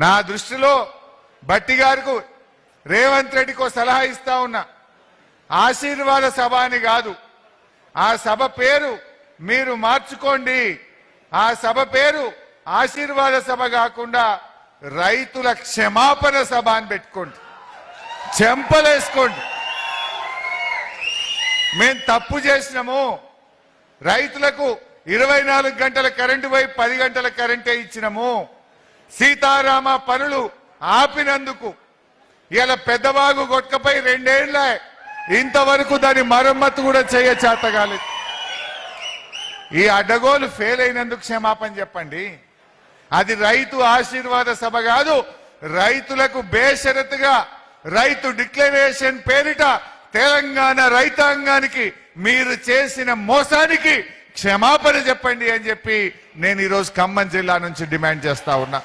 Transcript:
నా దృష్టిలో బట్టి గారికి రేవంత్ రెడ్డికి సలహా ఇస్తా ఉన్నా, ఆశీర్వాద సభ అని కాదు, ఆ సభ పేరు మీరు మార్చుకోండి. ఆ సభ పేరు ఆశీర్వాద సభ కాకుండా రైతుల క్షమాపణ సభ అని పెట్టుకోండి, చెంపలేసుకోండి. మేము తప్పు చేసినాము, రైతులకు 24 గంటల కరెంటు పోయి 10 గంటల కరెంటే ఇచ్చినాము, సీతారామ పనులు ఆపినందుకు ఇలా పెద్దవాగు కొట్టుకపోయి 2 ఏళ్ల ఇంతవరకు దాని మరమ్మతు కూడా చేతగాలేదు. ఈ అడ్డగోలు ఫెయిల్ అయినందుకు క్షమాపణ చెప్పండి. అది రైతు ఆశీర్వాద సభ కాదు. రైతులకు బేషరతుగా రైతు డిక్లరేషన్ పేరిట తెలంగాణ రైతాంగానికి మీరు చేసిన మోసానికి క్షమాపణ చెప్పండి అని చెప్పి నేను ఈరోజు ఖమ్మం జిల్లా నుంచి డిమాండ్ చేస్తా ఉన్నా.